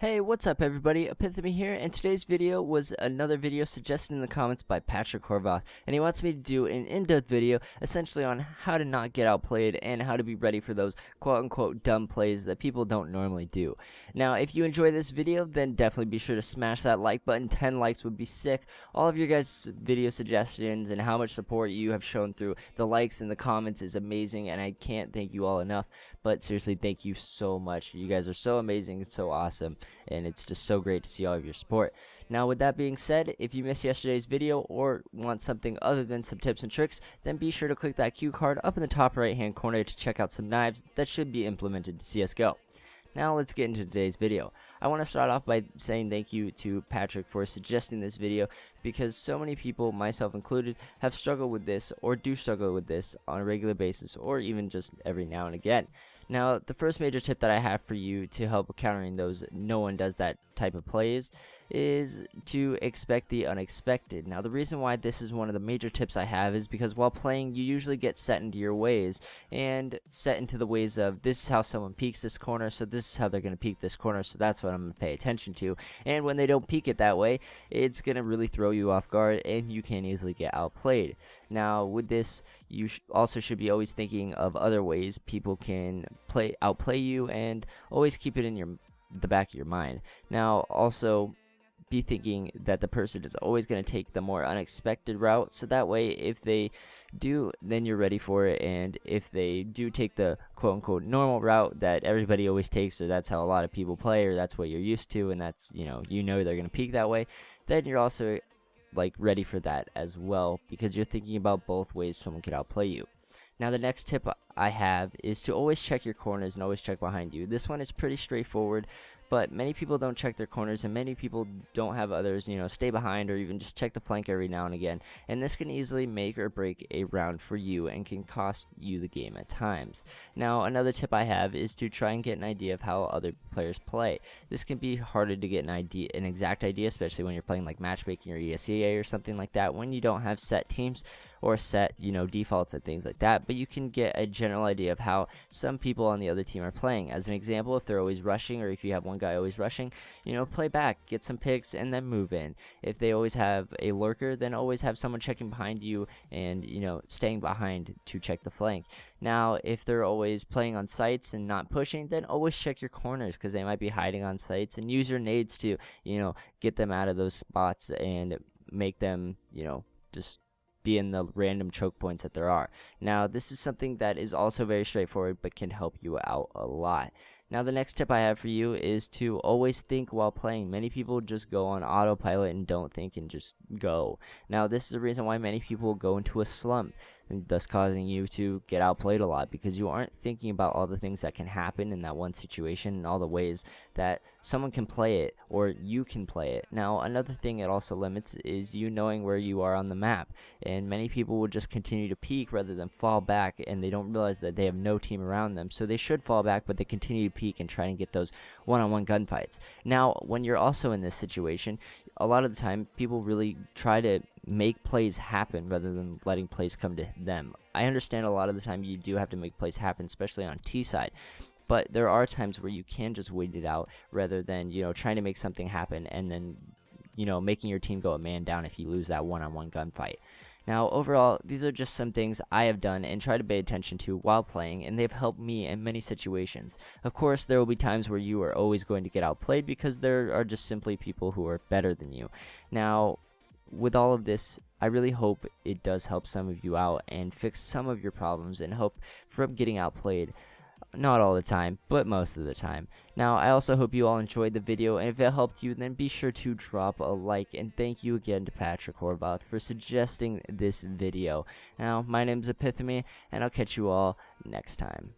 Hey, what's up everybody? Epitome here, and today's video was another video suggested in the comments by Patrick Horvath, and he wants me to do an in-depth video essentially on how to not get outplayed and how to be ready for those quote-unquote dumb plays that people don't normally do. Now, if you enjoy this video, then definitely be sure to smash that like button. 10 likes would be sick. All of your guys' video suggestions and how much support you have shown through the likes and the comments is amazing, and I can't thank you all enough. But seriously, thank you so much. You guys are so amazing and so awesome, and it's just so great to see all of your support. Now, with that being said, if you missed yesterday's video or want something other than some tips and tricks, then be sure to click that cue card up in the top right hand corner to check out some knives that should be implemented to CSGO. Now let's get into today's video. I want to start off by saying thank you to Patrick for suggesting this video, because so many people, myself included, have struggled with this or do struggle with this on a regular basis or even just every now and again. Now, the first major tip that I have for you to help countering those no one does that type of plays is to expect the unexpected. Now, the reason why this is one of the major tips I have is because while playing, you usually get set into your ways and set into the ways of this is how someone peeks this corner, so this is how they're going to peek this corner, so that's what I'm going to pay attention to. And when they don't peek it that way, it's going to really throw you off guard and you can easily get outplayed. Now, with this, you also should be always thinking of other ways people can outplay you, and always keep it in the back of your mind. Now, also be thinking that the person is always going to take the more unexpected route, so that way if they do, then you're ready for it, and if they do take the quote-unquote normal route that everybody always takes, or that's how a lot of people play, or that's what you're used to, and that's, you know they're going to peak that way, then you're also ready for that as well, because you're thinking about both ways someone could outplay you. Now, the next tip I have is to always check your corners and always check behind you. This one is pretty straightforward, but many people don't check their corners, and many people don't have others, stay behind or even just check the flank every now and again. And this can easily make or break a round for you and can cost you the game at times. Now, another tip I have is to try and get an idea of how other players play. This can be harder to get an exact idea, especially when you're playing like matchmaking or ESEA or something like that, when you don't have set teams or set, defaults and things like that, but you can get a general idea of how some people on the other team are playing. As an example, if they're always rushing, or if you have one guy always rushing, play back, get some picks, and then move in. If they always have a lurker, then always have someone checking behind you and, staying behind to check the flank. Now, if they're always playing on sites and not pushing, then always check your corners, because they might be hiding on sites, and use your nades to, get them out of those spots and make them, just be in the random choke points that there are. Now, this is something that is also very straightforward but can help you out a lot. Now, the next tip I have for you is to always think while playing. Many people just go on autopilot and don't think and just go. Now, this is the reason why many people go into a slump, and thus causing you to get outplayed a lot, because you aren't thinking about all the things that can happen in that one situation and all the ways that someone can play it or you can play it. Now, another thing it also limits is you knowing where you are on the map, and many people will just continue to peek rather than fall back, and they don't realize that they have no team around them, so they should fall back, but they continue to peek and try and get those one-on-one gunfights. Now, when you're also in this situation, a lot of the time people really try to make plays happen rather than letting plays come to them. I understand a lot of the time you do have to make plays happen, especially on T side, but there are times where you can just wait it out rather than trying to make something happen and then making your team go a man down if you lose that one-on-one gunfight. Now, overall, these are just some things I have done and try to pay attention to while playing, and they've helped me in many situations. Of course, there will be times where you are always going to get outplayed, because there are just simply people who are better than you. Now, with all of this, I really hope it does help some of you out and fix some of your problems and help from getting outplayed. Not all the time, but most of the time. Now, I also hope you all enjoyed the video, and if it helped you, then be sure to drop a like, and thank you again to Patrick Horvath for suggesting this video. Now, my name is Epitome, and I'll catch you all next time.